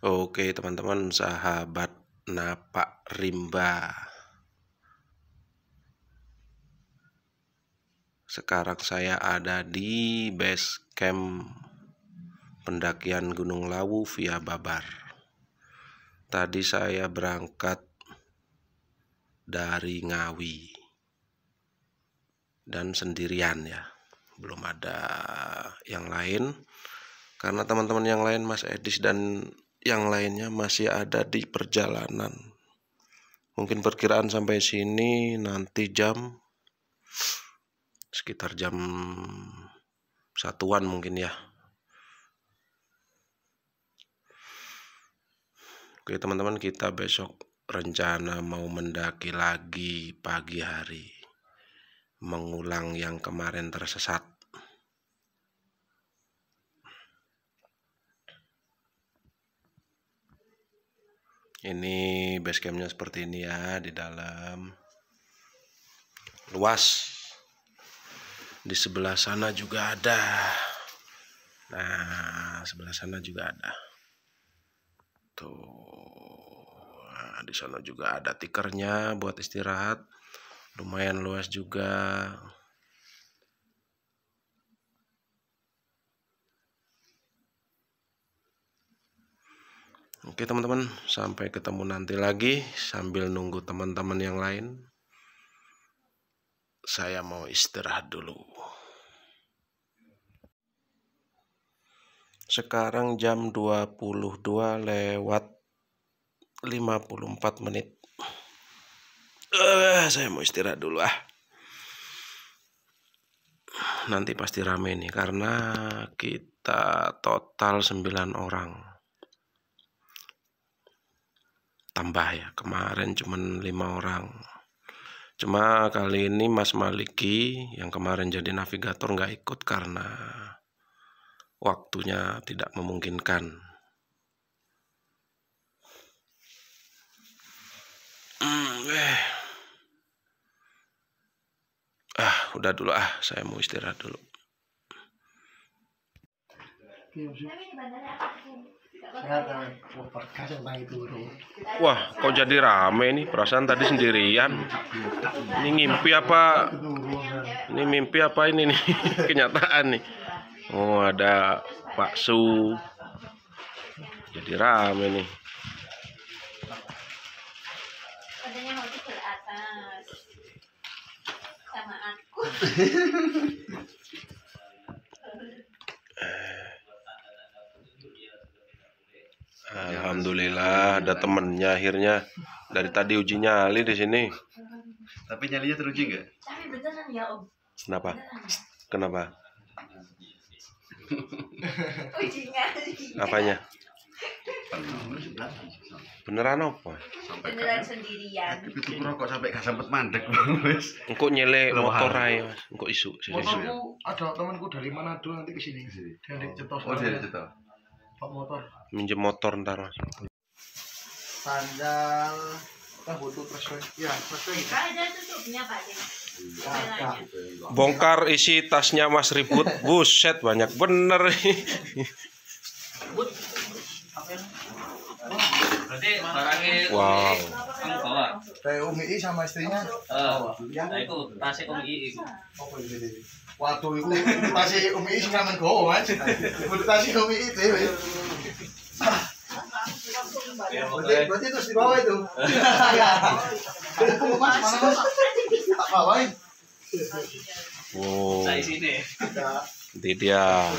Oke teman-teman, sahabat Napak Rimba, sekarang saya ada di base camp pendakian Gunung Lawu via Babar. Tadi saya berangkat dari Ngawi dan sendirian ya, belum ada yang lain karena teman-teman yang lain, Mas Edis dan yang lainnya masih ada di perjalanan. Mungkin perkiraan sampai sini nanti sekitar jam 1-an mungkin ya. Oke teman-teman, kita besok rencana mau mendaki lagi pagi hari, mengulang yang kemarin tersesat. Ini base campnya seperti ini ya, di dalam luas. Di sebelah sana juga ada. Nah, sebelah sana juga ada. Tuh. Nah, di sana juga ada tikernya buat istirahat. Lumayan luas juga. Oke teman-teman, sampai ketemu nanti lagi. Sambil nunggu teman-teman yang lain, saya mau istirahat dulu. Sekarang jam 22:54. Saya mau istirahat dulu Nanti pasti rame nih karena kita total 9 orang. Tambah ya, kemarin cuman 5 orang. Cuma kali ini Mas Maliki yang kemarin jadi navigator nggak ikut karena waktunya tidak memungkinkan. Udah dulu saya mau istirahat dulu. Wah, kok jadi rame nih? Perasaan tadi sendirian. Ini ngimpi apa? Ini mimpi apa ini nih? Kenyataan nih. Oh, ada Pak Su. Jadi rame nih. Adanya mau ke atas sama aku. Alhamdulillah ada temennya akhirnya. Dari tadi uji nyali di sini. Tapi nyalinya teruji nggak? Tapi beneran ya Om. Kenapa? Kenapa? Uji nyali. Apanya? Beneran apa? Beneran sendirian. Itu rokok sampai gak sempet mandek wes. Engko nyele motor ae Mas. Engko isu. Motorku ada temanku dari Manado nanti ke sini. Dari Cetos. Oh, dari Cetos. Pak motor. Minjem motor ntar Mas. Sandal. Kita butuh flashback. Ya, flashback. Ada tutupnya Pak Dek. Bongkar isi tasnya Mas Ribut. Buset, banyak bener. Berarti barangnya Wow. kamu bawa. Kayak Umi sama istrinya. Nah itu tasnya Umi itu. Waduh, itu tasnya Umi sing sampean gowo, Mas. Itu tasnya Umi itu. Berarti terus di bawah itu. Mas, mana Mas? Tak bawain. Wow. Saya sini. Ini dia.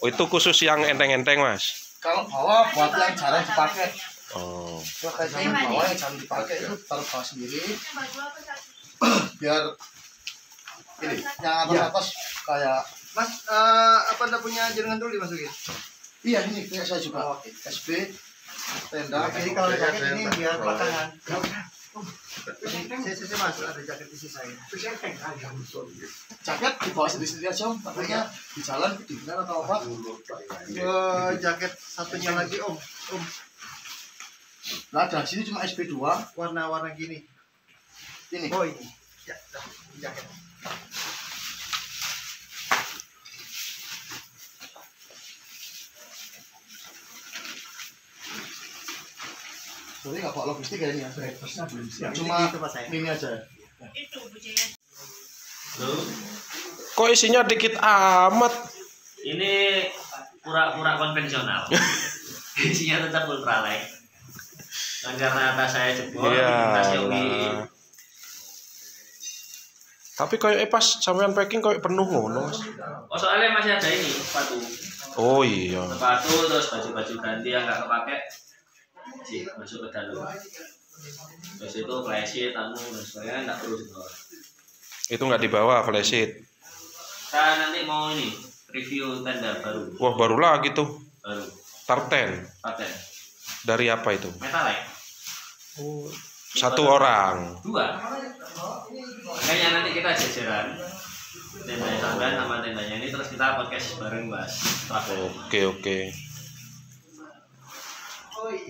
Oh, itu khusus yang enteng-enteng Mas. Kalau bawa buat yang jarang dipakai. Oh. Kalau kayak bawa yang jarang dipakai itu taruh bawah sendiri. Biar ini yang atas kayak Mas, apa anda punya jaringan dulu dimasukin? Iya, ini kayak saya juga. SB tenda. Jadi kalau jaket ini biar belakangan. Sisi Mas, ada jaket isi saya. Jaket dibawa sendiri-sendiri aja Om. Takutnya di jalan kedinginan atau apa. Jaket satunya lagi Om. Nah, dari sini cuma SB2 warna-warna gini. Ini. Oh, ini. Ya, jaket. Soalnya nggak bawa logistik kayaknya. Cuma ini aja. Loh, Kok isinya dikit amat? ini pura-pura konvensional. Isinya tetap ultralight. Dan karena atas saya jebol, tas Yogi. Iyalah. Tapi kayak pas sampean packing kayak penuh ngono, Mas. Oh, soalnya masih ada ini sepatu. Oh iya. Sepatu terus baju-baju ganti yang nggak kepake sih masuk ke dalam. Terus itu flysheet, tamu dan sebagainya nggak perlu dibawa. Itu nggak dibawa flash sheet. Saya nanti mau ini review tenda baru. Wah, baru lagi tuh. Baru Tarten. paten Dari apa itu? metallic. Satu orang. 2. Makanya nanti kita jajaran tendanya sampean sama tendanya ini terus kita podcast bareng bahas travel. Oke.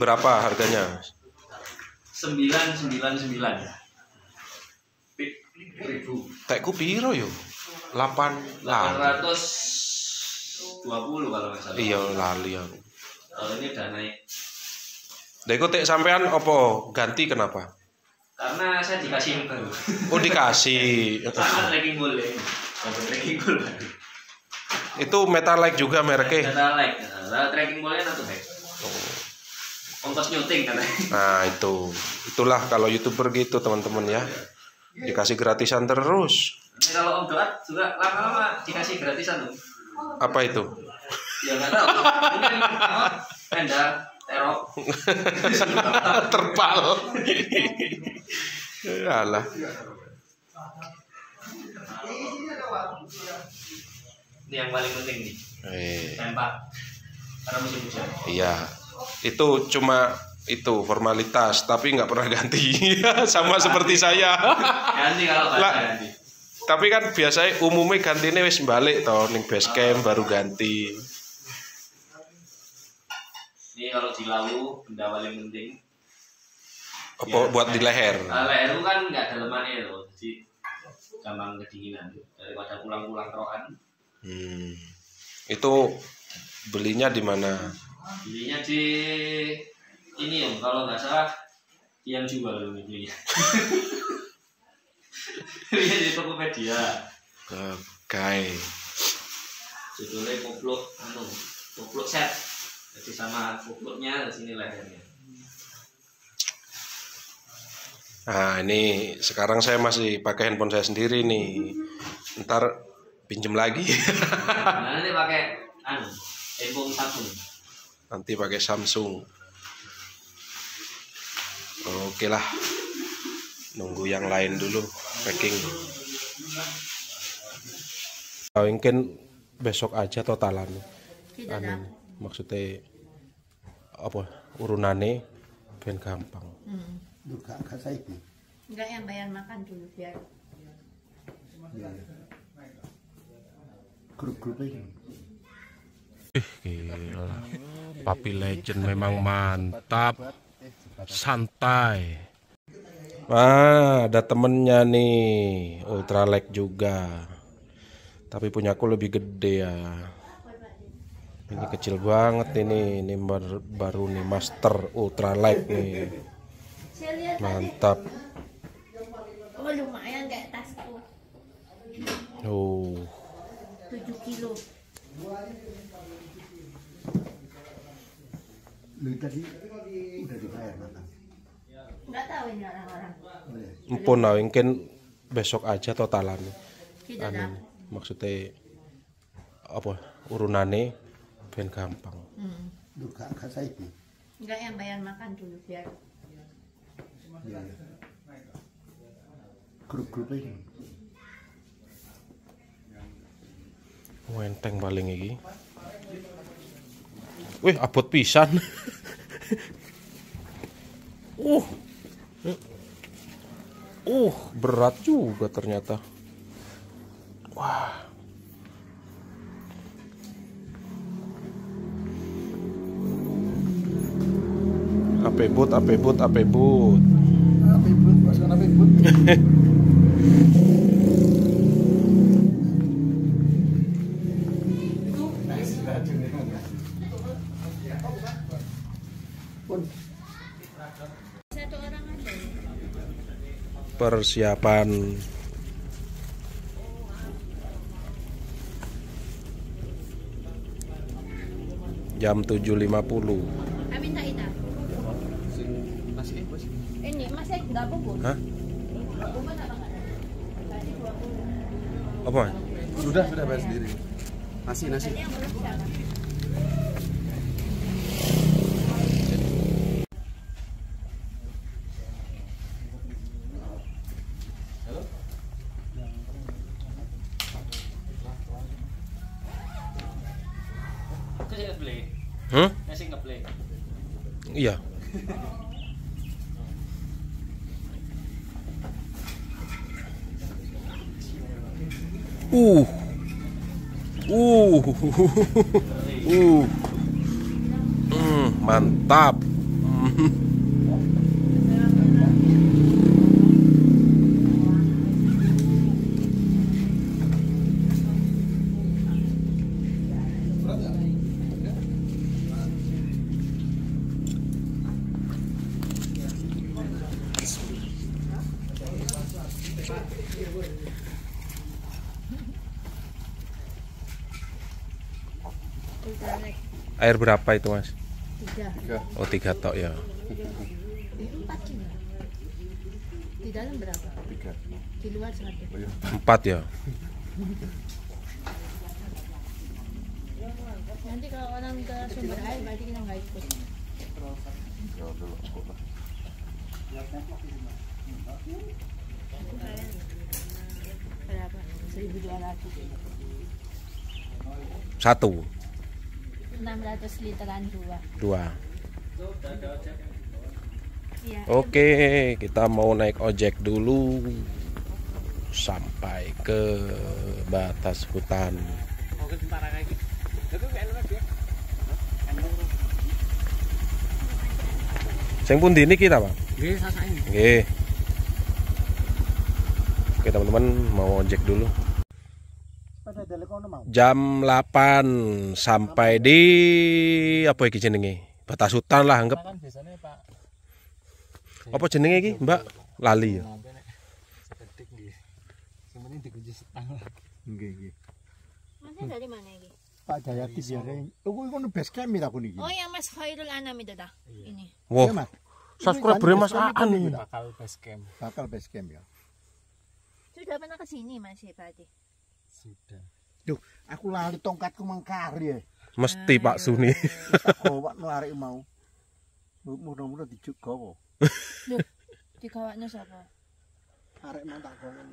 Berapa harganya? 999 ribu. Tekku piro yo? 8 lah. 820 kalau nggak salah. Iya lali aku. Kalau ini udah naik Deko tek sampean opo ganti kenapa? karena saya dikasih yang baru. Oh dikasih. Sama trekking ball ya. Dapat trekking ball. Itu Metalike juga mereknya. Kata like. Nah, trekking ballnya satu baik. Ongkos nyuting katanya. Nah itulah kalau YouTuber gitu teman-teman ya. Dikasih gratisan terus. Ini kalau Om Doat juga lama-lama dikasih gratisan tuh. Apa itu? Ya nggak tahu. Mungkin tenda terok. Terpal. Alah. Ini yang paling penting nih. Tempat. Karena musim hujan. Iya. Itu cuma itu formalitas tapi nggak pernah ganti. Sama seperti saya. Ganti kalau Lah. ganti. Tapi kan biasanya umumnya gantinya wis balik toh ning base camp baru ganti. Ini kalau di lalu benda paling penting. Apa buat di leher? Leher itu kan nggak dalemannya loh, jadi gampang kedinginan daripada pulang-pulang kerokan. Itu belinya di mana? Belinya di ini Om, kalau nggak salah yang jual loh belinya. Belinya di Tokopedia. Oke. Judulnya kupluk set. Jadi sama kupluknya di sini lehernya. Nah ini sekarang saya masih pakai handphone saya sendiri nih. Ntar pinjem lagi. Nah, nanti pakai handphone Samsung. Nanti pakai Samsung. Oke lah. Nunggu yang lain dulu packing. Mungkin besok aja totalan. Anu, maksudnya apa urunane ben gampang. Enggak, yang bayar makan dulu biar. Grup-grup ini. Gila. Papi Legend memang mantap. Santai. Ada temennya nih, Ultralight juga. Tapi punyaku lebih gede ya. Ini kecil banget ini baru nih Master Ultralight nih. Mantap. Oh lumayan kayak tasku. Oh. 7 kilo. Lu tadi udah dibayar makan. Enggak tahu ini orang-orang. Empun lah, mungkin besok aja totalan. Tidak Anu, dapat. maksudnya apa urunane ben gampang. Lu gak saiki. Enggak, yang bayar makan dulu biar. Grup-grup ini. Wenteng paling iki. Wih, abot pisan. Berat juga ternyata. Wah. Ape but. Apa ibut? Pasukan apa ibut? Pun. persiapan jam 7.50. Amin tak ita. Ini masih nggak bubur. Hah? Bubur tak makan. Tadi 20. Apa? Sudah bayar sendiri. Nasi. Tadi yang belum siapa? Aku sih ngebeli. Nasi ngebeli. Iya. Uh. Mantap. Air berapa itu, Mas? 3. Oh, 3 tok ya. 4 kilo. Di dalam berapa? 3. Di luar 1. 4 ya. Nanti kalau orang ke sumber air berarti kita nggak ikut. Berapa? 1.200. 1, 600 literan 2. 2. Iya. Oke, kita mau naik ojek dulu sampai ke batas hutan. Sing pundi niki ta, Pak? Nggih, sasae. Nggih. Oke, teman-teman, mau ojek dulu. Jam 8 sampai di apa iki jenenge? Batas hutan lah anggap. Apa jenenge iki, Mbak? Lali ya. Masnya dari mana ini? Pak Jayati biarin. Iku base camp aku niki. Oh ya Mas Khairul Anam itu dah. Ini. Wah, Mas. subscriber Mas Aan ini. Bakal base camp ya. Sudah pernah ke sini Mas berarti? Sudah. Duh, aku lali tongkatku mangkari ya. Mesti Pak Suni. Gowak no arek mau. Mudah-mudahan dijuga. Loh, dikawaknya siapa? Arek mau tak gowak.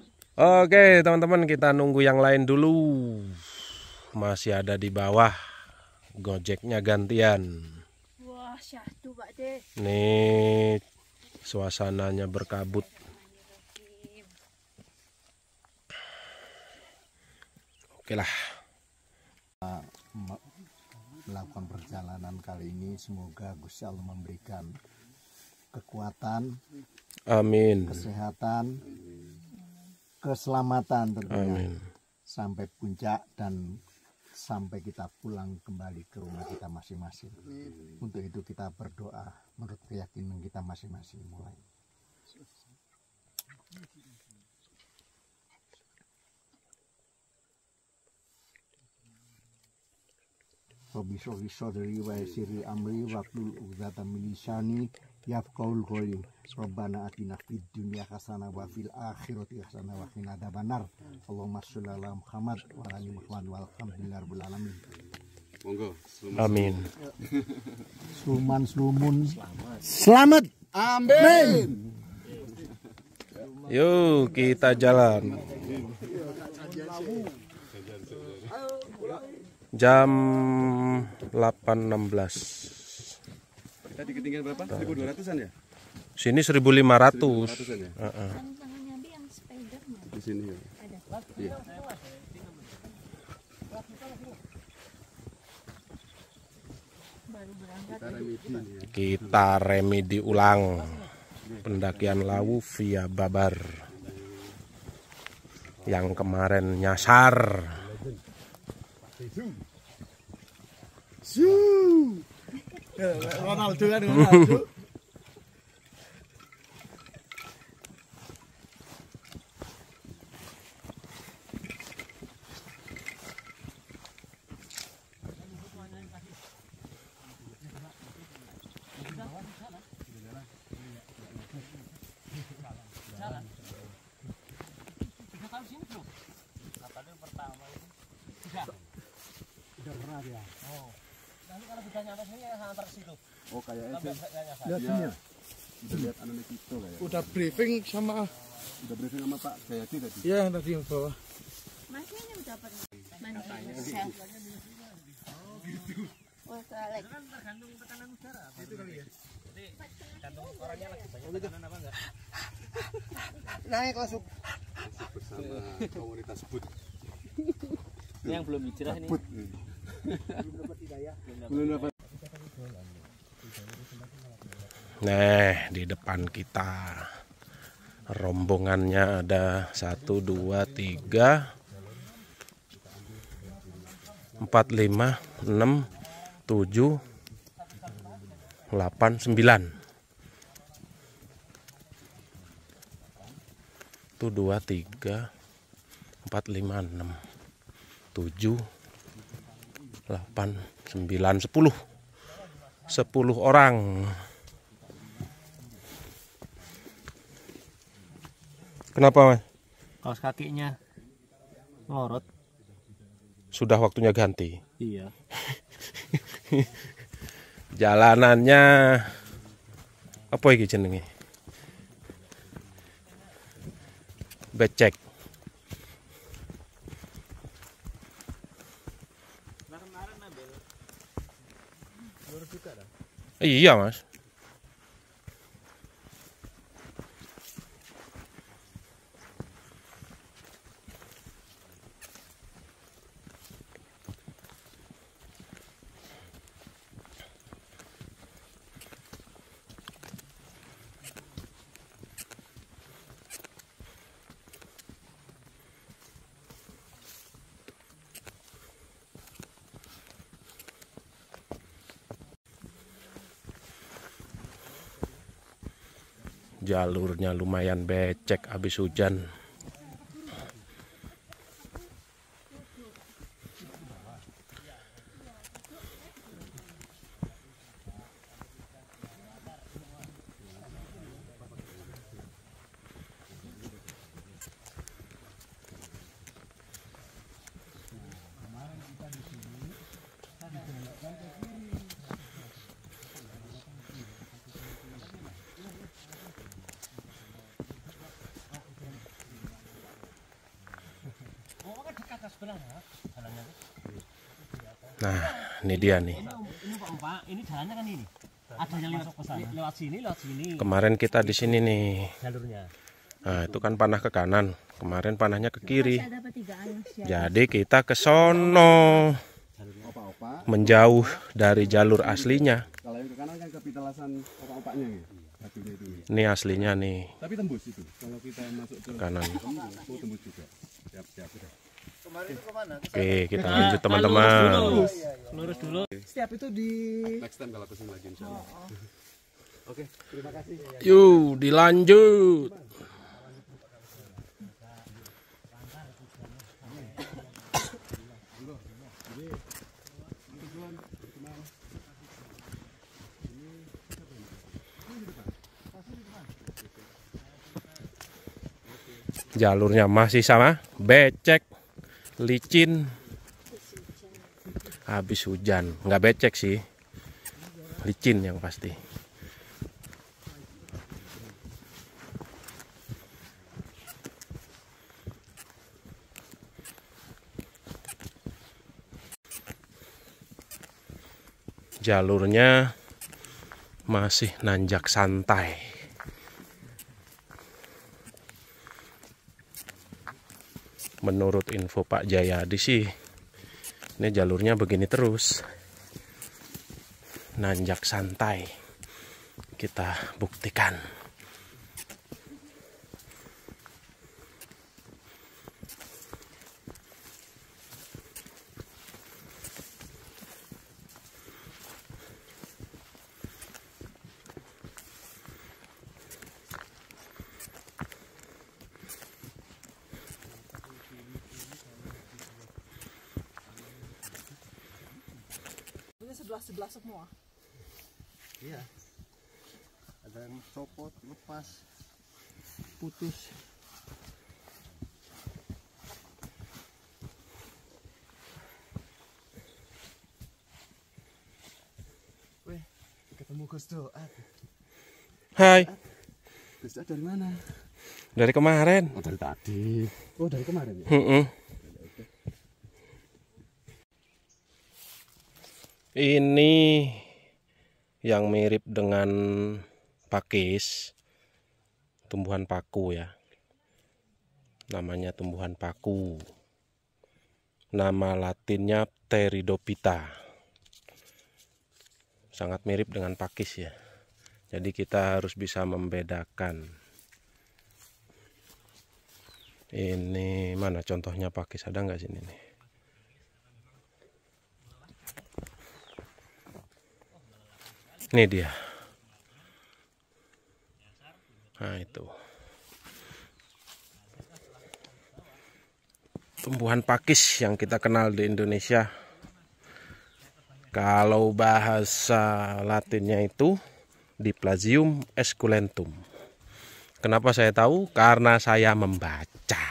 Oke, teman-teman, kita nunggu yang lain dulu. Masih ada di bawah. Gojeknya gantian. Wah, syahdu Pak De. Nih, suasananya berkabut. Oke lah. Melakukan perjalanan kali ini semoga Gusti Allah memberikan kekuatan, Amin. kesehatan, keselamatan tentunya Amin. sampai puncak dan sampai kita pulang kembali ke rumah kita masing-masing. Untuk itu kita berdoa menurut keyakinan kita masing-masing mulai. Rabbi shrah sadri wa yassir li amri wahlul 'uqdatam min lisani yafqahul qawli. Rabbana atina fid dunya hasanah wa fil akhirati hasanah wa qina adzabannar. Allahumma sholli ala Muhammad wa ala ali Muhammad walhamdulillahi rabbil alamin. Monggo. Amin. Sluman selamat. Amin. Yuk kita jalan. Jam 8.16. Tadi ketinggian berapa? 1.200-an ya? Sini 1.500. 1.500-an ya? Tangannya Bi yang Spiderman. Di sini ya. Ada. Iya. Baru berangkat. Kita remedi ya. Kita remedi ulang pendakian Lawu via Babar yang kemarin nyasar. Ronaldo kan Ronaldo. Oh kayaknya sih. Lihat sini ya. Udah lihat anak itu kayak. Udah briefing sama Udah briefing sama Pak Jayadi tadi. ya yang tadi yang bawah. Masih ini udah pernah. Mandi. Oh, Alex. Naik langsung. Bersama komunitas Bud. Ini yang belum hijrah ini. Bud. Belum dapat. Nah, di depan kita rombongannya ada 1, 2, 3, 4, 5, 6, 7, 8, 9. Itu 2, 3, 4, 5, 6, 7, 8, 9, 10. 10 orang. Kenapa, Mas? Kaos kakinya ngorot. Sudah waktunya ganti. Iya. Jalanannya apa iki jenenge? Becek. Iya, Mas. Jalurnya lumayan becek habis hujan. Nah, ini dia nih. Ini Pak, ini jalannya kan ini. Ada yang lewat sini, lewat sini. Kemarin kita di sini nih. Jalurnya. Nah, itu kan panah ke kanan. Kemarin panahnya ke kiri. Masih ada petigaan, Mas, ya. Jadi kita ke sono. Opa-opa. Menjauh dari jalur aslinya. Kalau yang ke kanan kan kapitalasan opa-opanya ya. Satunya itu. Ini aslinya nih, Tapi tembus itu. Kalau kita masuk ke kanan. tembus juga. Siap-siap sudah. Kemarin itu kemana? Oke, kita lanjut teman-teman. Lurus dulu. Setiap itu di Next time kalau kesini lagi insyaallah. Oke, terima kasih. Yuk, dilanjut. Jalurnya masih sama, becek, licin, habis hujan. Nggak becek sih, licin yang pasti. Jalurnya masih nanjak santai. Menurut info Pak Jayadi sih, ini jalurnya begini terus, nanjak santai. Kita buktikan. sebelah semua. Iya. Ada yang copot, lepas. putus. Weh, ketemu Gus Doat. Hai, Gus Doat dari mana? dari kemarin. Oh, dari tadi. Oh, dari kemarin ya? Ini yang mirip dengan pakis, tumbuhan paku ya. Namanya tumbuhan paku. Nama latinnya Pteridophyta. Sangat mirip dengan pakis ya. Jadi kita harus bisa membedakan. Ini mana contohnya pakis, ada nggak sini nih? Ini dia. Nah itu. Tumbuhan pakis yang kita kenal di Indonesia. Kalau bahasa latinnya itu Diplasmium esculentum. Kenapa saya tahu? Karena saya membaca.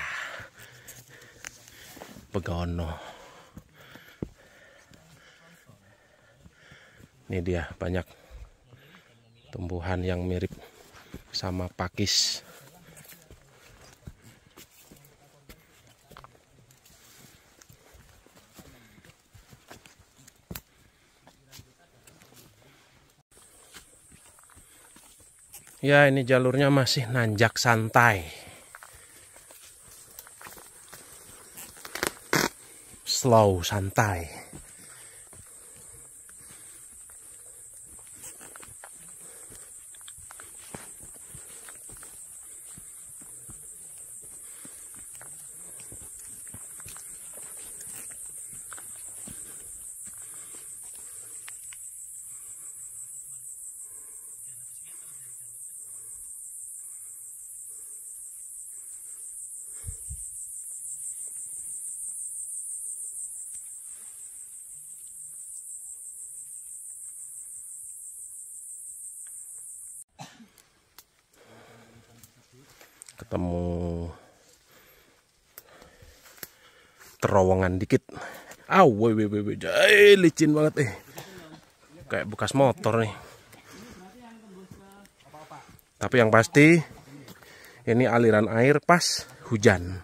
Begono. Ini dia banyak tumbuhan yang mirip sama pakis. Ya, ini jalurnya masih nanjak santai. Slow, santai. Ketemu terowongan dikit. Licin banget kayak bekas motor nih. Tapi yang pasti ini aliran air pas hujan.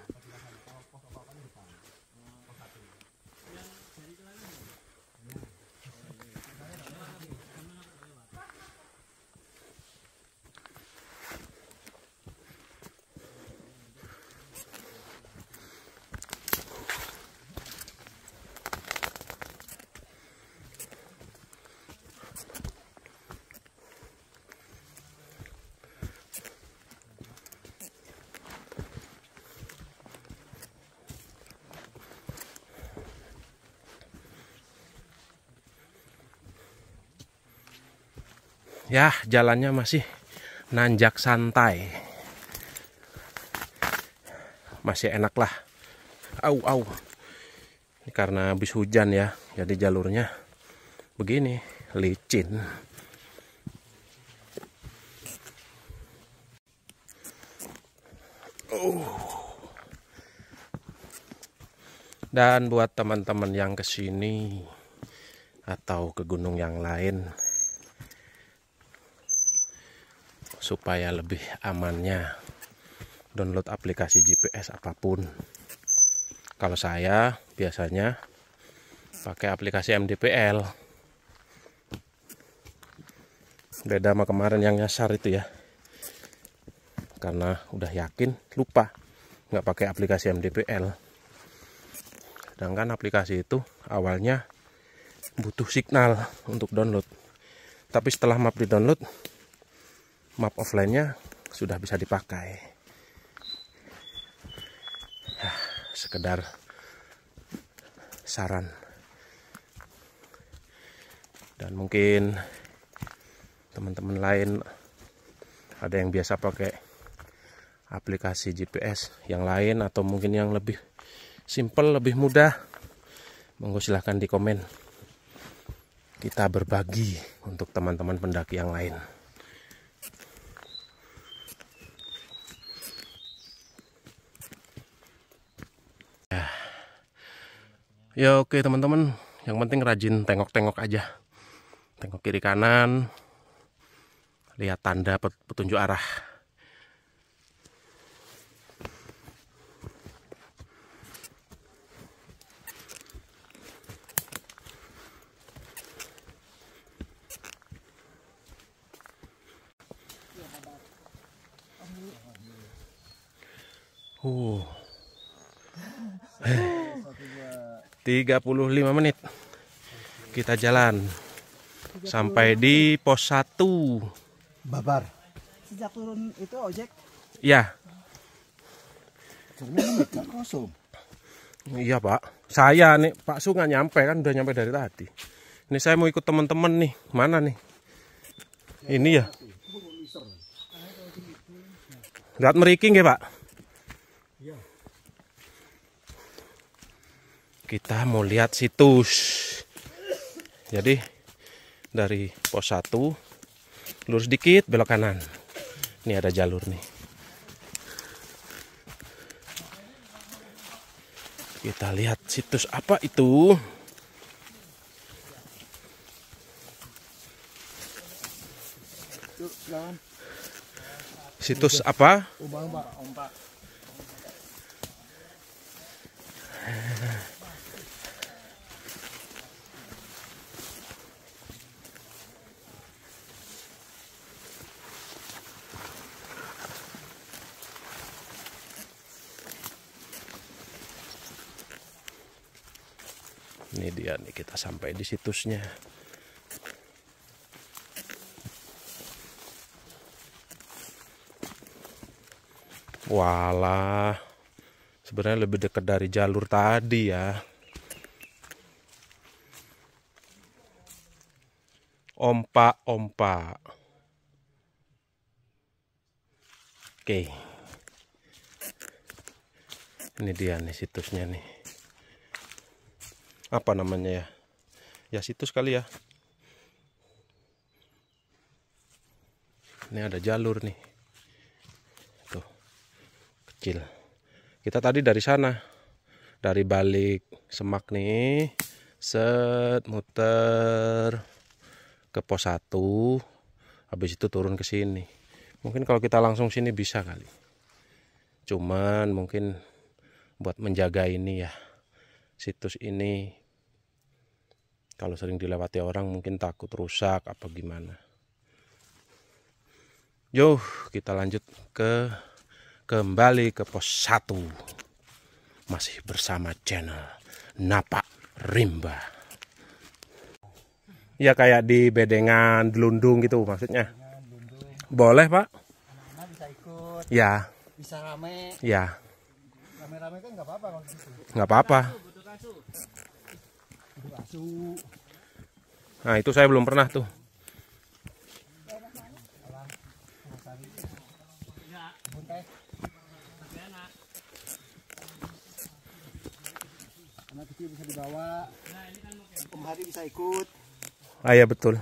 Ya, jalannya masih nanjak santai. Masih enak lah. Ini karena habis hujan ya, jadi jalurnya begini, licin. Dan buat teman-teman yang kesini atau ke gunung yang lain, supaya lebih amannya download aplikasi GPS apapun. Kalau saya biasanya pakai aplikasi MDPL. Beda sama kemarin yang nyasar itu ya. Karena udah yakin lupa nggak pakai aplikasi MDPL. Sedangkan aplikasi itu awalnya butuh signal untuk download. Tapi setelah map di-download, map offline-nya sudah bisa dipakai. Ya, sekedar saran. Dan mungkin teman-teman lain ada yang biasa pakai aplikasi GPS yang lain atau mungkin yang lebih simple, lebih mudah. Monggo silahkan di komen. Kita berbagi untuk teman-teman pendaki yang lain. Ya oke teman-teman, yang penting rajin tengok-tengok aja. Tengok kiri kanan, lihat tanda petunjuk arah. Uh. 35 menit kita jalan sampai di pos 1. Babar. Sejak turun itu ojek. Ya. Kosong. Iya Pak. Saya nih Pak Su nggak nyampe kan, udah nyampe dari tadi. Ini saya mau ikut teman-teman nih. Mana nih? Ini ya. Lihat meriking ya Pak. Kita mau lihat situs. Jadi dari pos 1 lurus dikit belok kanan. Ini ada jalur nih. Kita lihat situs apa itu. Situs apa? Ombak. Ini dia nih, kita sampai di situsnya. Walah, sebenarnya lebih dekat dari jalur tadi ya. Ompak. Oke. Ini dia nih situsnya nih. Apa namanya ya? Ya situs kali ya. Ini ada jalur nih. Tuh. Kecil. Kita tadi dari sana. Dari balik semak nih. Set muter ke pos 1. Habis itu turun ke sini. Mungkin kalau kita langsung sini bisa kali. Cuman mungkin buat menjaga ini ya. Situs ini kalau sering dilewati orang mungkin takut rusak apa gimana. Yo, kita lanjut kembali ke pos 1. Masih bersama channel Napak Rimba. Ya kayak di bedengan Delundung gitu maksudnya. Boleh Pak? Anak-anak bisa ikut. Ya. Bisa rame. Ya. Rame-rame kan nggak apa-apa kalau gitu. Nggak apa-apa. Nah itu saya belum pernah tuh. Anak kecil bisa dibawa. Om Hari bisa ikut. Ah ya betul.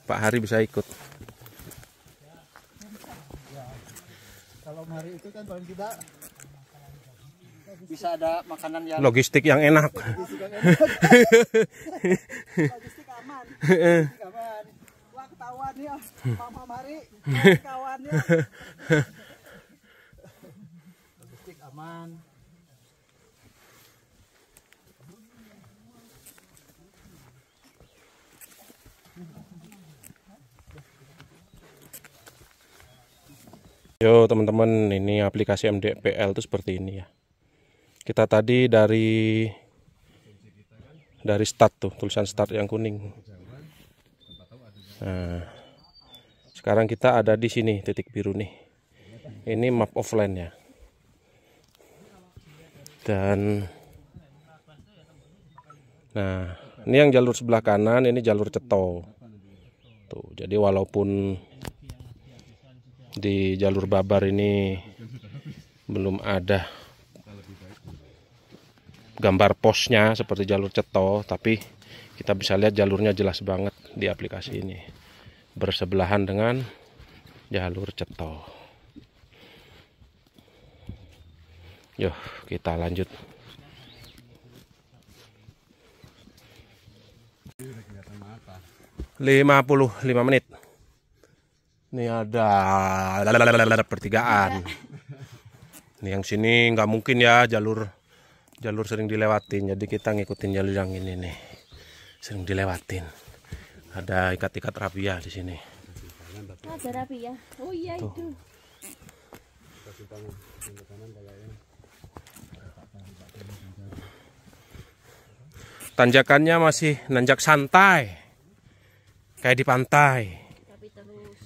Pak Hari bisa ikut. Kalau Om Hari itu kan paling tidak bisa ada makanan yang Logistik yang enak. logistik aman. Wah ketahuan ya, Mama Mari kawannya. Logistik aman. Yo teman-teman, ini aplikasi MDPL itu seperti ini ya. Kita tadi dari start tuh, tulisan start yang kuning. Nah, sekarang kita ada di sini titik biru nih. Ini map offline ya. Dan nah, ini yang jalur sebelah kanan, ini jalur Ceto. Tuh, jadi walaupun di jalur Babar ini belum ada gambar posnya seperti jalur Ceto, tapi kita bisa lihat jalurnya jelas banget di aplikasi ini, bersebelahan dengan jalur Ceto. Yuk kita lanjut. 55 menit. Ini ada pertigaan. Ini yang sini nggak mungkin ya, jalur sering dilewatin. Jadi kita ngikutin jalur yang ini nih. Sering dilewatin. Ada ikat-ikat rapia di sini. Ada rapi ya. Oh iya Tuh. itu. Tanjakannya masih nanjak santai. Kayak di pantai. Tapi terus.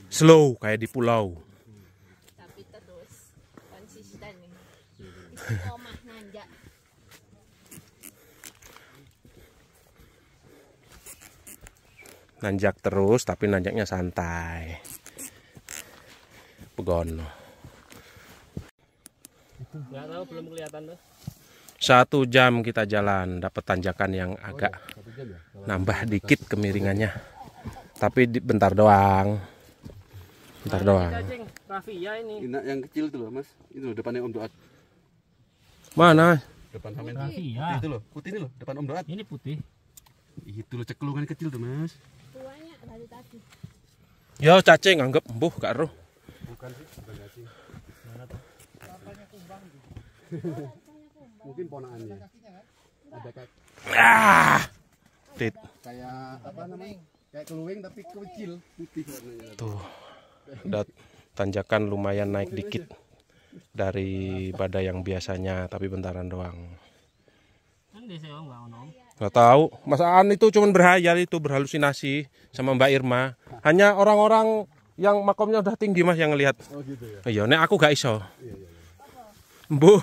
Slow kayak di pulau. Tapi terus. Konsisten nih. Istiqomah nanjak. Nanjak terus tapi nanjaknya santai. Begono. Nggak tahu, belum kelihatan tuh. 1 jam kita jalan, dapat tanjakan yang agak nambah dikit kemiringannya. Tapi bentar doang. Bentar doang. Rafia ini. Ini yang kecil itu loh, Mas. Itu loh depannya Om Doat. Mana? Depan Hamen. Rafia. Itu loh, putih ini loh, depan Om Doat. Ini putih. Itu loh ceklungan kecil tuh, Mas. Tuanya dari tadi. Yo cacing anggap embuh gak roh. Bukan sih, bukan cacing. Mungkin ponakannya. Ada Tit. kayak apa namanya? Kayak keluwing tapi kecil, putih warnanya. Tuh. Ada tanjakan lumayan naik dikit daripada yang biasanya, tapi bentaran doang. Nggak tahu, Mas Aan itu cuman berhayal, itu berhalusinasi sama Mbak Irma. Hanya orang-orang yang makomnya udah tinggi Mas yang ngelihat. Oh gitu ya. Iya, nek aku gak iso. Iya. Bu.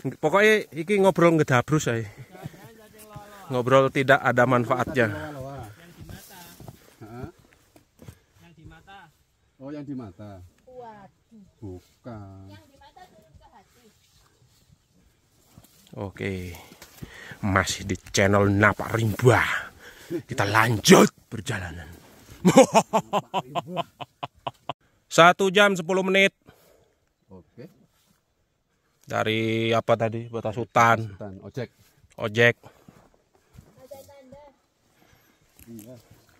Pokoknya iki ngobrol ngedabrus ae. Ngobrol tidak ada manfaatnya. Loa. Hah? Yang di mata. Oh, yang di mata. Waduh. Bukan. Yang di mata turun ke hati. Oke. Masih di channel Napa Rimba. Kita lanjut perjalanan. 1 jam 10 menit. Oke. Dari apa tadi? Batas hutan, Dan ojek. ojek. Ada tanda. Iya.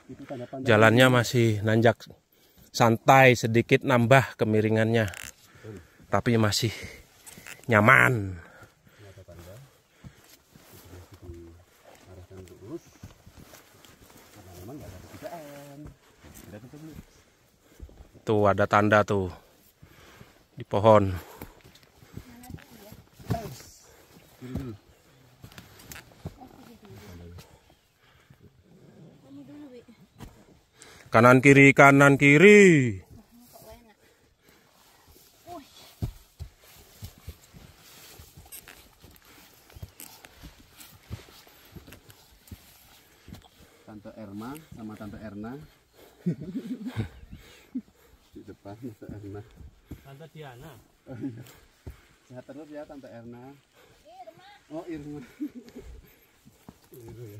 Itu tanda pandang. Jalannya masih nanjak santai, sedikit nambah kemiringannya. Tapi masih nyaman. Ini ada tanda. Itu diarahkan untuk lurus. Karena memang nggak ada pertigaan. Tidak tutup dulu. Tuh ada tanda tuh di pohon. Kiri dulu. Kamu dulu, Wi. Kanan kiri, kanan kiri. Kok enak. Tante Erma sama Tante Erna. Di depan Tante Erna. Tante Diana. Oh iya. Sehat terus ya Tante Erna. Oh Irma. Iru ya.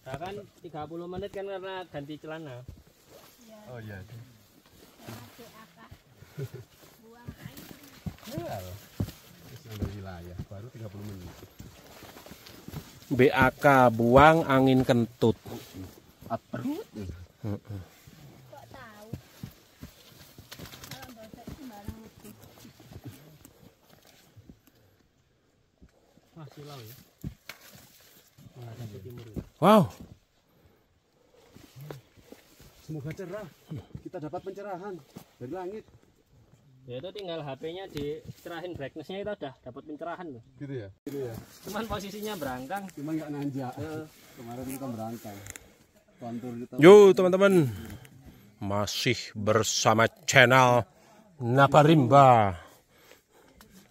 Nah, kan 30 menit kan karena ganti celana. Oh iya. Masih akak. Buang air. Terus nambah wilayah baru 30 menit. BAK buang angin kentut. Perut. Kok tahu? Kalau dosa sembarang itu. Wah, silau ya. Menghadap ke timur. Wow, Semoga cerah. Kita dapat pencerahan dari langit. Ya itu tinggal HP-nya dicerahin brightness-nya, kita udah dapat pencerahan loh. Gitu ya. Gitu ya. Cuman posisinya berangkang. Cuma nggak nanjak. Kemarin kita berangkat. Kontur kita. yuk teman-teman, masih bersama channel Napa Rimba.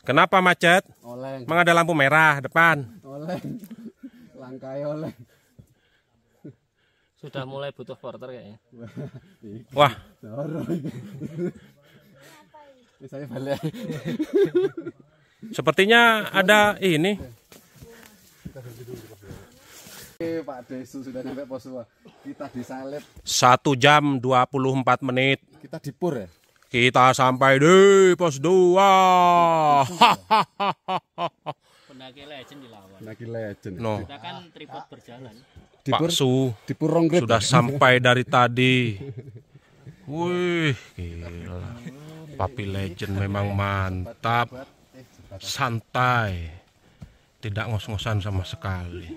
Kenapa macet? Oleng. Emang ada lampu merah depan? Oleng. Langkai oleng. Sudah mulai butuh porter kayaknya. Wah, Doro. Ini saya balik. sepertinya ada ini. Pak Desu sudah sampai pos 2. Kita disalib. 1 jam 24 menit. Kita dipur ya. Kita sampai di pos 2. Pendaki legend dilawan. Pendaki legend. No, Kita kan tripod berjalan. Pak Su Di Puronggrad. sudah sampai dari tadi. Wih, gila. Papi Legend memang mantap. Santai. Tidak ngos-ngosan sama sekali.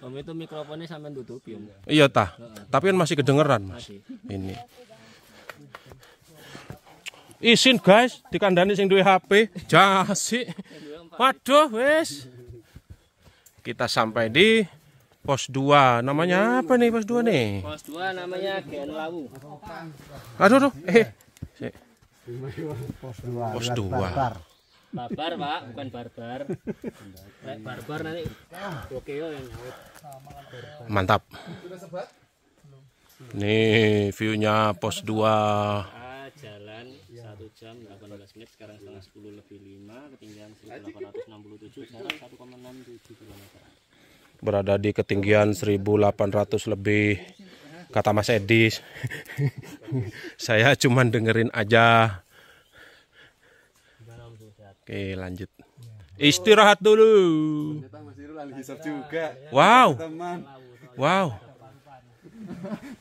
Om itu mikrofonnya sampai tutupi om. Iya tah. Tapi kan masih kedengeran, Mas. Masih. Ini. Isin guys, dikandani sing duwe HP. Jasik. Waduh, wes. Kita sampai di pos 2. Namanya apa nih pos 2 nih? Pos 2 namanya GN Lawu. Aduh, Si. Pos 2. Pos 2. Barbar pak, bukan barbar. Lek barbar nanti Tokyo yang nyaut. Mantap. Nih view-nya pos 2. Jalan 1 jam 18 menit, sekarang setengah 10 lebih 5, ketinggian 1867, jarak 1,67 km. Berada di ketinggian 1800 lebih. Kata Mas Edis. Saya cuman dengerin aja. Oke, lanjut. Istirahat dulu. Ternyata Mas Irul ahli hisab juga. Wow. Teman. Wow.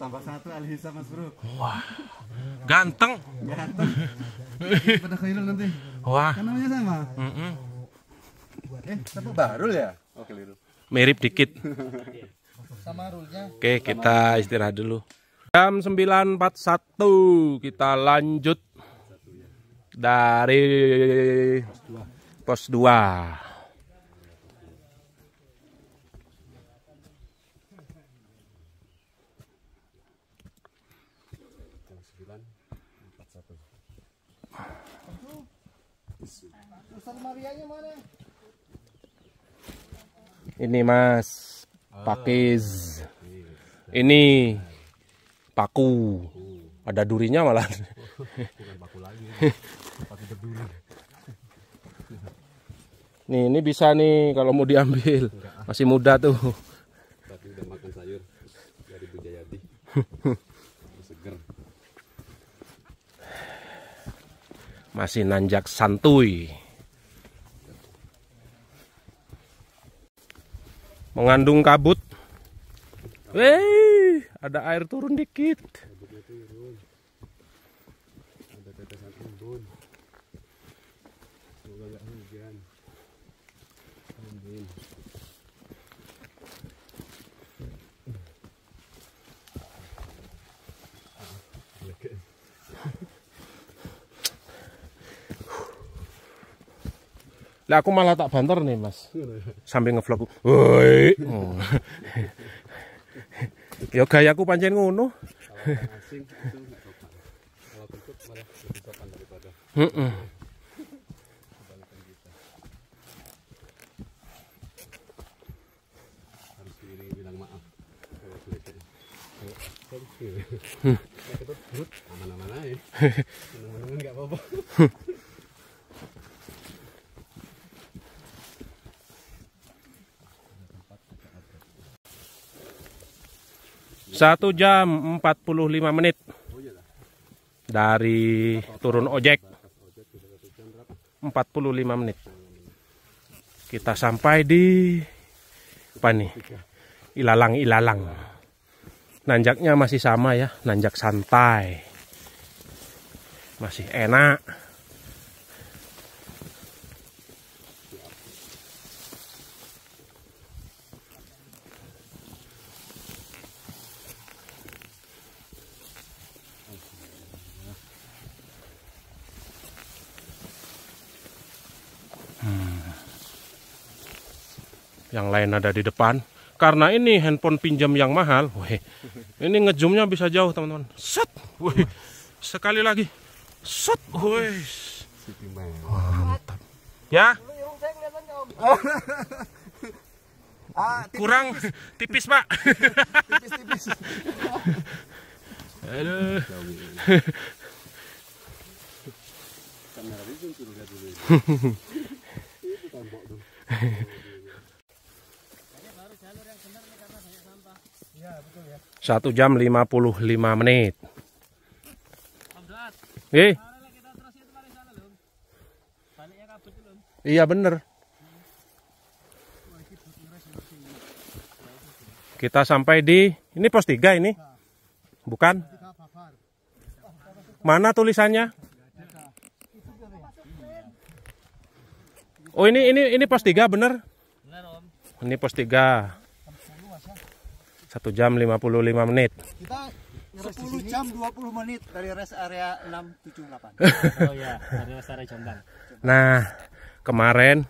Tambah 1 ahli hisab Mas Bro. Wah. Ganteng. Pada Khairul nanti. Wah. Kan namanya sama. Tapi Barul ya? Oh, keliru. Mirip dikit. Sama rulnya. Oke, kita istirahat dulu. Jam 9.41 kita lanjut dari pos 2. Ustaz Marianya mana? Ini Mas Pakiz. Ini paku. Ada durinya malah. Bukan paku lagi. Paku berduri. Nih, ini bisa nih kalau mau diambil. Masih muda tuh. Tapi udah makan sayur dari Bu Jayati. Seger. Masih nanjak santuy. Mengandung kabut. Ada air turun dikit. Kabutnya turun. Ada tetesan embun. Semoga gak hujan. Amin. Lah aku malah tak banter nih Mas. Sambil ngevlog. Woi. Oh. Ya gayaku pancen ngono. Kalau orang asing itu nggak sopan. Kalau kentut malah lebih sopan daripada Heeh. kebalikan kita. Harus diiringi bilang maaf. Kalau sulit. Kentut aman-aman aja. Meneng-menengan nggak apa-apa. 1 jam 45 menit dari turun ojek. 45 menit. Kita sampai di apa nih? Ilalang. Nanjaknya masih sama ya, nanjak santai. Masih enak. Yang lain ada di depan. Karena ini handphone pinjam yang mahal. Wih, ini ngezoomnya bisa jauh teman-teman. Set, wih, sekali lagi. Set, wih, mantap. Ya, kurang tipis pak. Tipis-tipis. Aduh. Kamera itu suruh lihat dulu. Itu tombok tuh. 1 jam 55 menit. Iya bener. Kita sampai di ini pos 3 ini. Bukan? Mana tulisannya? Oh, ini pos 3 bener? Ini pos 3. 1 jam 55 menit. Kita 10 jam 20 menit dari rest area 678. Oh iya, dari Lestari Jombang. Nah, kemarin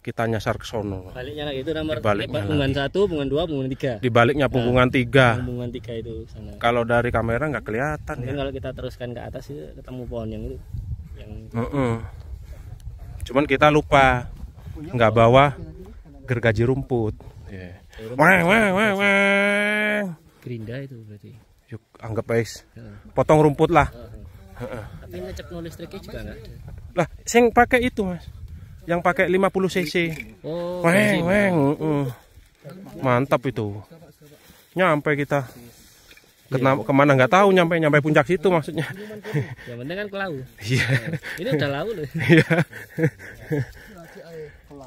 kita nyasar ke sono. Baliknya lagi itu nomor Baliknya punggungan 1, punggungan 2, punggungan 3. Di baliknya punggungan 3. Punggungan 3 itu sana. Kalau dari kamera nggak kelihatan Mungkin ya. kalau kita teruskan ke atas itu ketemu pohon yang itu. Yang Cuman kita lupa nggak bawa gergaji rumput. Yeah. Wah. gerinda itu berarti. Yuk anggap guys. Potong rumput lah. Tapi ngecek no listriknya juga enggak ada. Lah, sing pakai itu mas, yang pakai 50 cc. Oh, Mantap itu. Nyampe kita. Kemana nggak tahu, nyampe puncak situ maksudnya. Yang penting kan ke laut. Iya. Ini udah laut loh. Iya.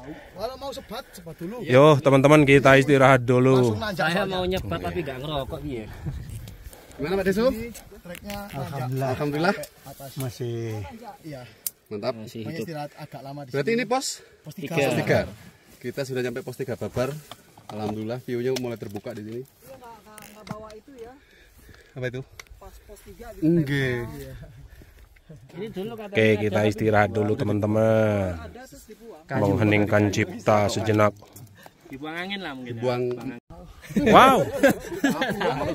Kalau mau sebat dulu. Yo teman-teman kita istirahat dulu. Saya mau nyebat tapi nggak ngerokok dia. Gimana Pak Desu? Alhamdulillah. Alhamdulillah. Masih iya. Mantap. Masih Makanya hidup. istirahat agak lama di Berarti sini. ini pos Pos Tiga. pos 3. Kita sudah sampai pos 3 Babar. Alhamdulillah view-nya mulai terbuka di sini. Nggak bawa itu ya. Apa itu? Pas pos 3 gitu. Enggak. Ini dulu katanya Oke kita istirahat dulu teman-teman. Mengheningkan cipta sejenak. dibuang angin lah mungkin. Buang Wow. apa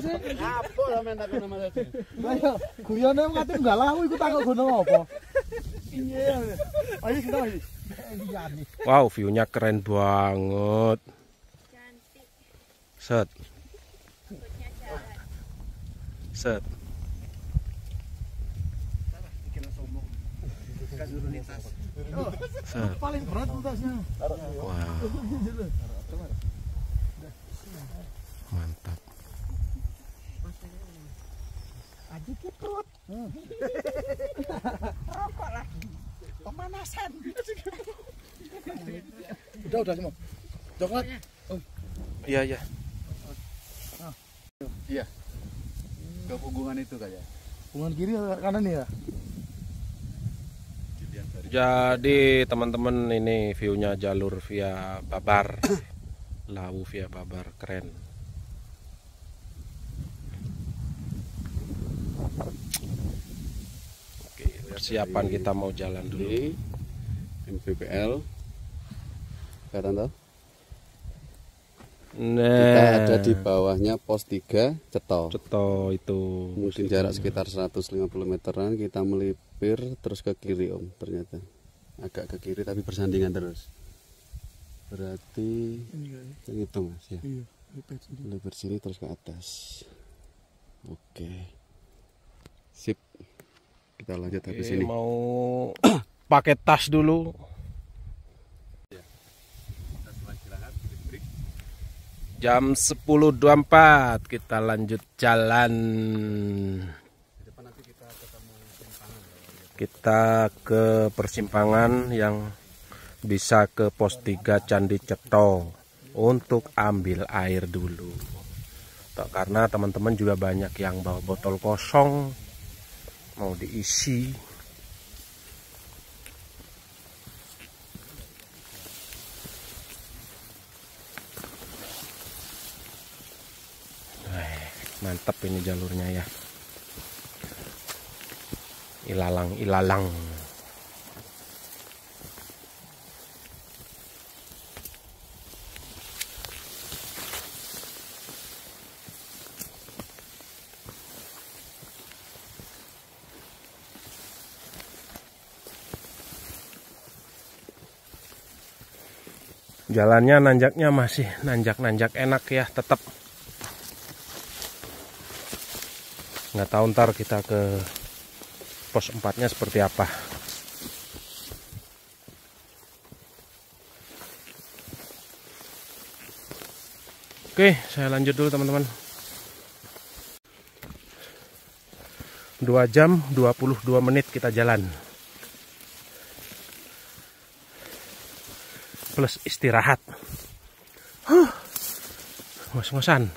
sampean takon nama saya? Lah ya, guyone ngate enggak laku iku takok gunung apa? Iya. Ayo kita ayo. Iya nih. Wow view-nya keren banget. Cantik. Set. Takutnya jalan. Set. Set. Paling berat tugasnya. Wow. Mantap. Aji kiprut. Rokok lagi. Pemanasan. Udah semua. Coklat. Iya iya. Iya. Ke punggungan itu kayak. Punggungan kiri kanan ya? Jadi teman-teman ini view-nya jalur via Babar. Lawu via Babar keren. Oke, persiapan kita mau jalan dulu. Ini MVPL. Kelihatan toh? Kita Nah, ada di bawahnya pos 3 Ceto. Ceto itu. Mungkin jarak sekitar 150 meteran. Kita melipir terus ke kiri om. Ternyata agak ke kiri tapi bersandingan terus. Berarti yang itu mas ya. Iya. Melipir sini terus ke atas. Oke. Sip. Kita lanjut habis Oke, ini. mau pakai tas dulu. Jam 10.24 kita lanjut jalan. Kita ke persimpangan yang bisa ke pos 3 Candi Ceto untuk ambil air dulu. Karena teman-teman juga banyak yang bawa botol kosong mau diisi. Mantap ini jalurnya ya. Ilalang. Jalannya nanjaknya masih nanjak enak ya tetap. Nggak tahu ntar kita ke pos 4-nya seperti apa. Oke, saya lanjut dulu teman-teman. 2 jam 22 menit kita jalan. Plus istirahat. Ngos-ngosan.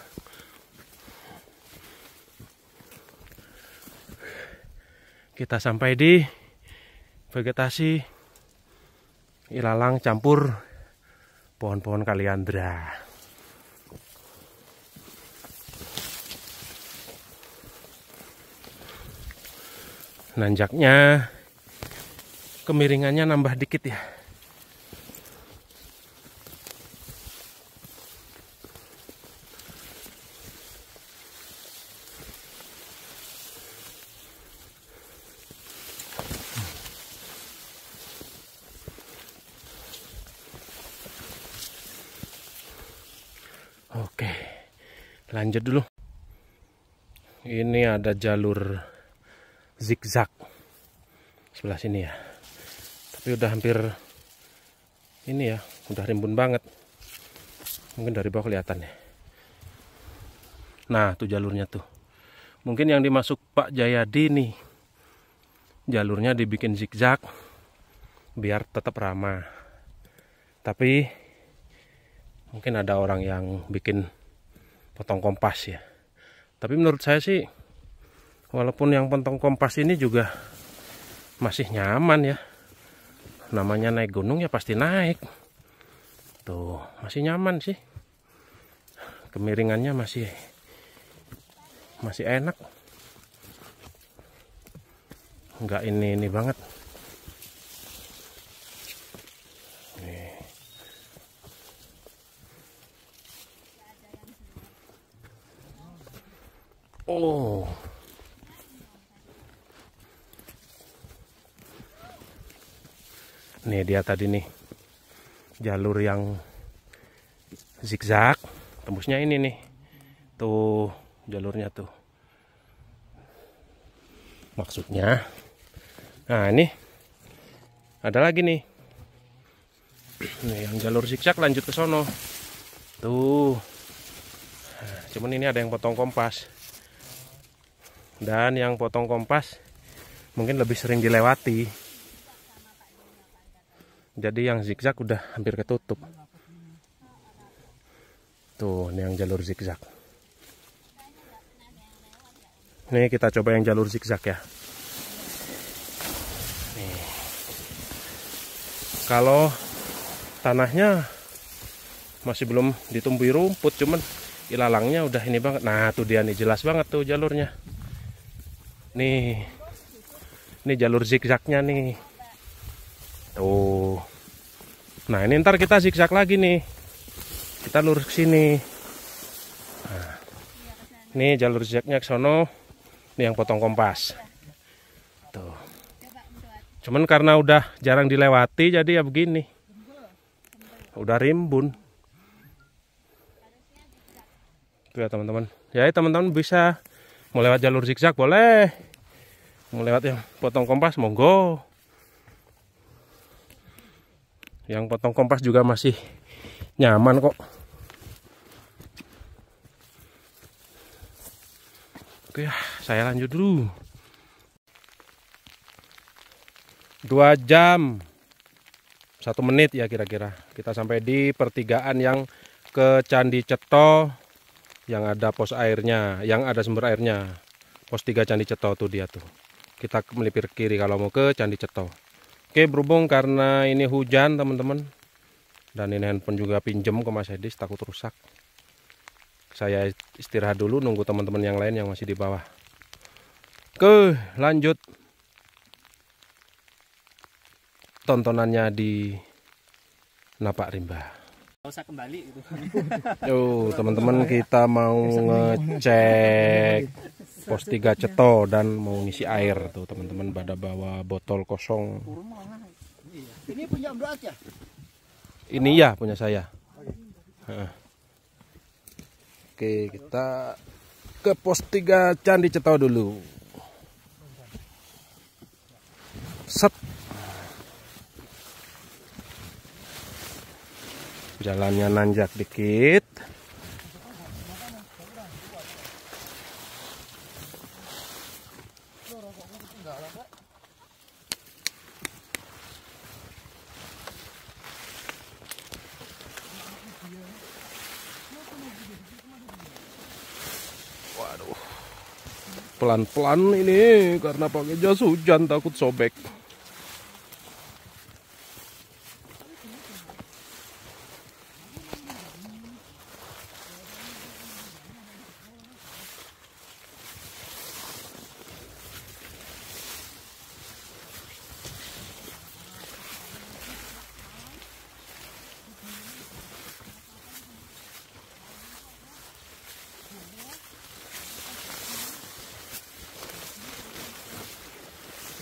Kita sampai di vegetasi ilalang campur pohon-pohon kaliandra. Nanjaknya kemiringannya nambah dikit ya. Oke, lanjut dulu. Ini ada jalur zigzag sebelah sini ya. Tapi udah hampir ini ya, udah rimbun banget. Mungkin dari bawah kelihatan ya. Nah, tuh jalurnya tuh. Mungkin yang dimasuk Pak Jayadi nih. Jalurnya dibikin zigzag biar tetap ramah. Tapi mungkin ada orang yang bikin potong kompas ya. Tapi menurut saya sih, walaupun yang potong kompas ini juga masih nyaman ya. Namanya naik gunung ya pasti naik. Tuh, masih nyaman sih. Kemiringannya masih enak. Enggak ini banget. Nih. Oh. Nih dia tadi nih. Jalur yang zigzag, tembusnya ini nih. Tuh, jalurnya tuh. Maksudnya. Nah, ini ada lagi nih. Nih yang jalur zigzag lanjut ke sono. Tuh. Nah, cuman ini ada yang potong kompas. Dan yang potong kompas mungkin lebih sering dilewati. Jadi yang zigzag udah hampir ketutup. Tuh, ini yang jalur zigzag. Nih kita coba yang jalur zigzag ya. Nih. Kalau tanahnya masih belum ditumbuhi rumput, cuman ilalangnya udah ini banget. Nah, tuh dia nih, jelas banget tuh jalurnya. Nih. Ini jalur zigzagnya nih. Tuh. Nah, ini ntar kita zigzag lagi nih. Kita lurus ke sini. Nah, ini jalur zigzagnya ke sono. Ini yang potong kompas. Tuh. Cuman karena udah jarang dilewati jadi ya begini. Udah rimbun. Tuh ya teman-teman. Ya teman-teman bisa mau lewat jalur zigzag boleh. Mau lewat yang potong kompas monggo. Yang potong kompas juga masih nyaman kok. Oke, saya lanjut dulu. 2 jam 1 menit ya kira-kira. Kita sampai di pertigaan yang ke Candi Ceto, yang ada pos airnya, yang ada sumber airnya. Pos 3 Candi Ceto tuh dia tuh. Kita melipir kiri kalau mau ke Candi Ceto. Oke, berhubung karena ini hujan teman-teman, dan ini handphone juga pinjem ke Mas Edis takut rusak. Saya istirahat dulu nunggu teman-teman yang lain yang masih di bawah. Oke, lanjut tontonannya di Napak Rimba. Gak usah kembali gitu. Yo, teman-teman kita mau ngecek pos 3 Ceto dan mau ngisi air tuh teman-teman, pada bawa botol kosong. Ini punya Mbak aja. Ini ya punya saya. Oke, kita ke pos 3 Candi Ceto dulu. Set. Jalannya nanjak dikit. Waduh. Pelan-pelan ini karena pakai jas hujan takut sobek.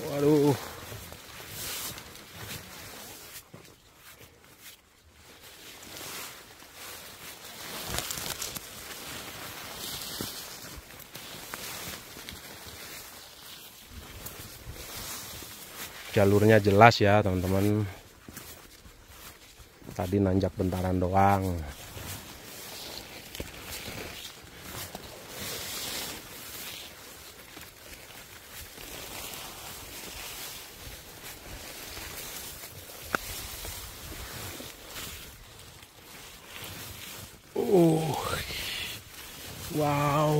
Waduh. Jalurnya jelas ya, teman-teman. Tadi nanjak bentaran doang. Wow.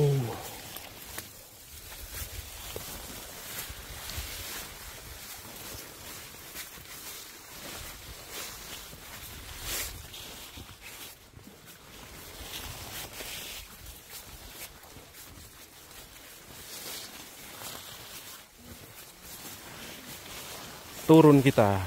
Turun kita.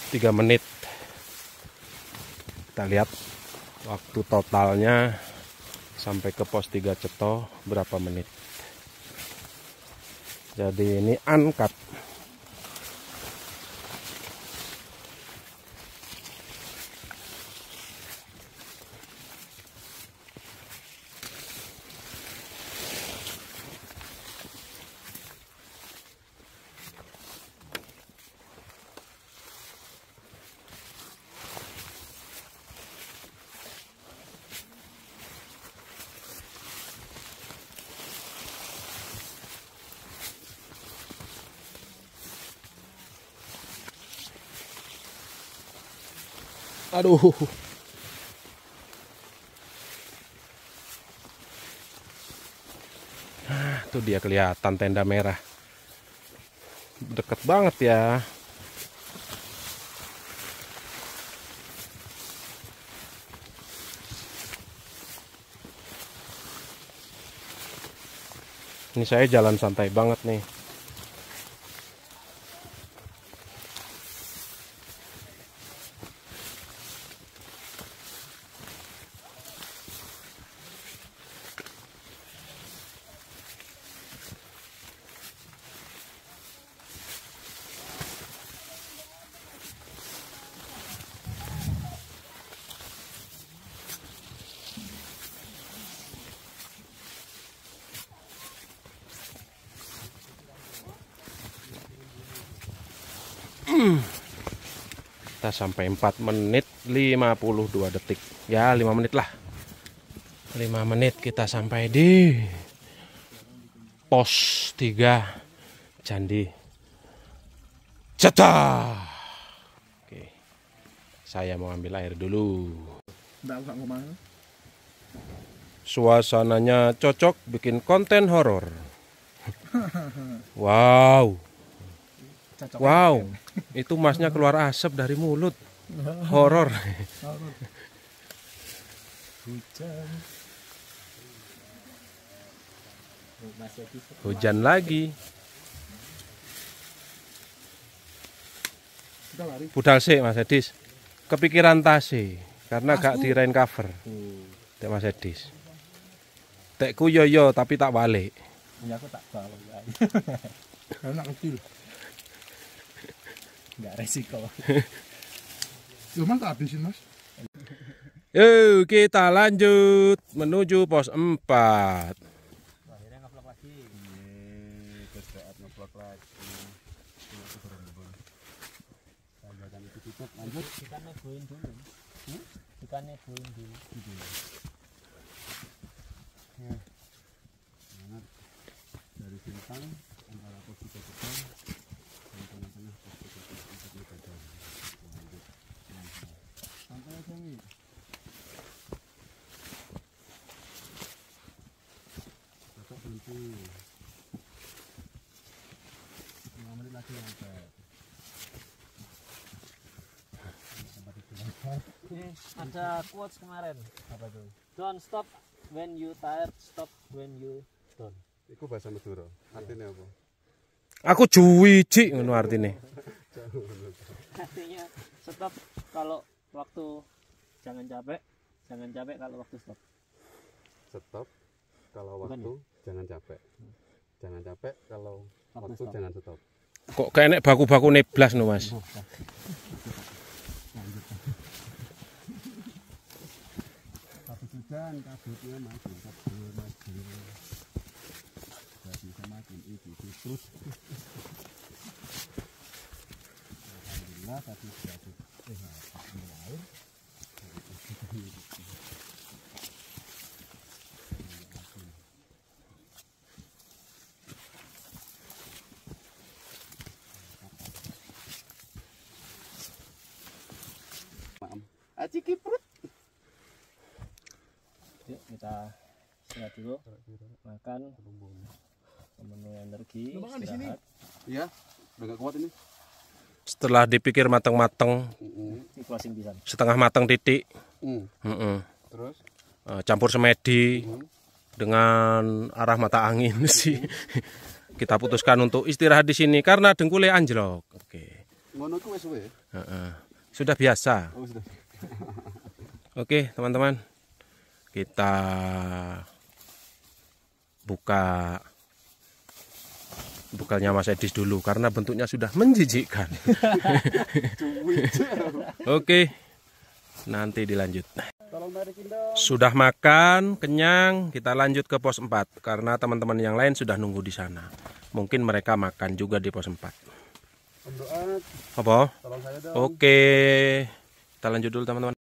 Tiga menit. Kita lihat waktu totalnya sampai ke pos 3 Ceto berapa menit. Jadi ini uncut. Aduh. Tuh dia kelihatan tenda merah. Deket banget ya. Ini saya jalan santai banget nih. Kita sampai 4 menit 52 detik. Ya 5 menit lah. 5 menit kita sampai di pos 3 Candi Ceto. Oke. Saya mau ambil air dulu. Suasananya cocok bikin konten horor. Wow. Wow, itu masnya keluar asap dari mulut. Horor. Hujan lagi. Budal sih Mas Edis. Kepikiran tase karena gak di rain cover. Tek Mas Edis. Tekku yo tapi tak balik. Punya aku tak balik. Anak kecil. Nggak resiko. Cuman tak habisin mas. Yuk kita lanjut menuju pos 4. Akhirnya ngeplok lagi. Kerjaan ngeplok lagi. Tanjakan itu tutup, lanjut. Kita neboin dulu. Kita neboin dulu. Banget. Dari Sintang antara pos 3 dan tengah-tengah pos 3 untuk Megadan. Lanjut. Sampai aja nih. Cocok berhenti. 5 menit lagi sampai. Ada quotes kemarin. Apa tuh? Don't stop when you tired, stop when you done. Iku bahasa Madura. Artinya apa? Aku juwiji ngono artine. Artinya stop kalau waktu jangan capek kalau waktu stop. Stop kalau Bukan waktu jangan capek. Jangan capek kalau waktu stop. jangan stop. Kok kayak baku-baku neblas no Mas. Tapi sudah kabutnya makin kabur. Gak bisa makin itu terus. Alhamdulillah tadi sudah ambil air. Aci kiprut. Yuk kita istirahat dulu, makan, memenuhi energi, istirahat. Iya, udah gak kuat ini. Setelah dipikir matang-matang, Ini closing pisan. setengah matang titik. Terus Campur semedi dengan arah mata angin sih. Kita putuskan untuk istirahat di sini karena dengkulnya anjlok. Oke. ngono ku wis suwe. Sudah biasa. Oh, sudah. Oke, teman-teman. Kita bukannya Mas Edis dulu karena bentuknya sudah menjijikkan. Oke. Nanti dilanjut. Sudah makan, kenyang, kita lanjut ke pos 4 karena teman-teman yang lain sudah nunggu di sana. Mungkin mereka makan juga di pos 4. Apa? Oke. Kita lanjut dulu teman-teman.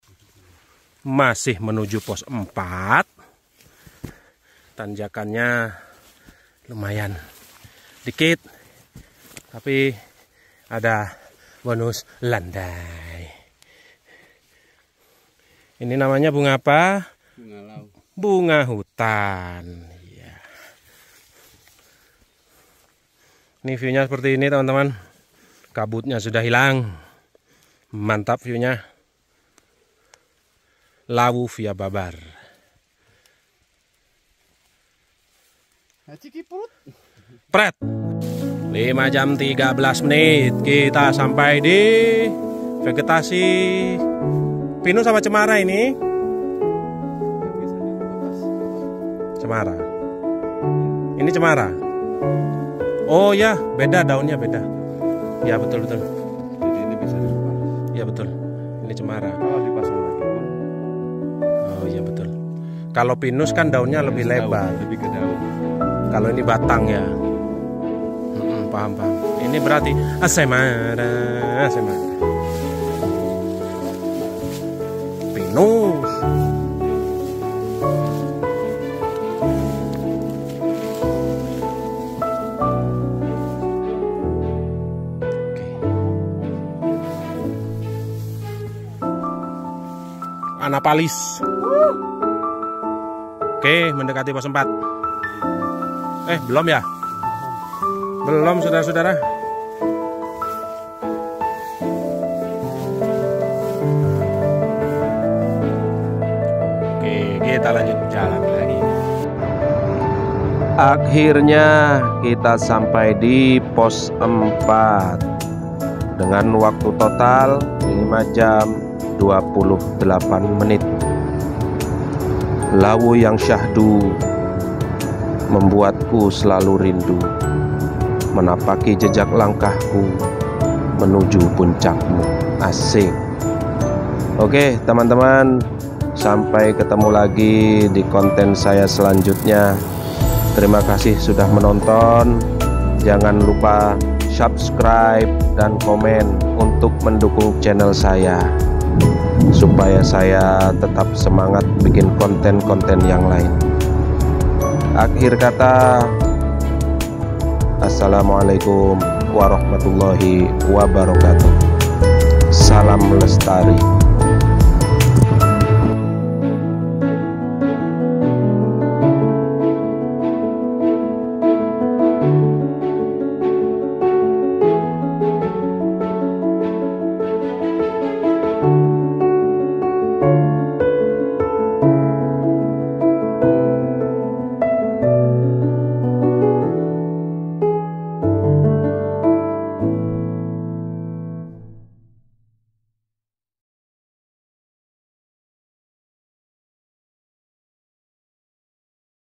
Masih menuju pos 4. Tanjakannya lumayan dikit. Tapi ada bonus landai. Ini namanya bunga apa? Bunga lau. Bunga hutan. Ya. Ini view-nya seperti ini teman-teman. Kabutnya sudah hilang. Mantap view-nya. Lawu via Babar. Pret. 5 jam 13 menit. Kita sampai di vegetasi Pinus sama cemara ini. Cemara. Ini cemara. Oh ya, beda daunnya beda. Ya betul. Jadi ini bisa dilepas. Ya betul. Ini cemara. Kalau dipasang lagi pun Oh iya betul. Kalau pinus kan daunnya lebih lebar. lebih ke daun. Kalau ini batang ya. Paham. Ini berarti asemara. Pinus. Anapalis. Oke, mendekati pos 4. Belum ya? Belum, saudara-saudara. Oke, kita lanjut jalan lagi. Akhirnya kita sampai di pos 4 dengan waktu total 5 jam 28 menit. Lawu yang syahdu membuatku selalu rindu menapaki jejak langkahku menuju puncakmu. Asik. Oke teman-teman, sampai ketemu lagi di konten saya selanjutnya. Terima kasih sudah menonton. Jangan lupa subscribe dan komen untuk mendukung channel saya, supaya saya tetap semangat bikin konten-konten yang lain. Akhir kata, assalamualaikum warahmatullahi wabarakatuh. Salam lestari.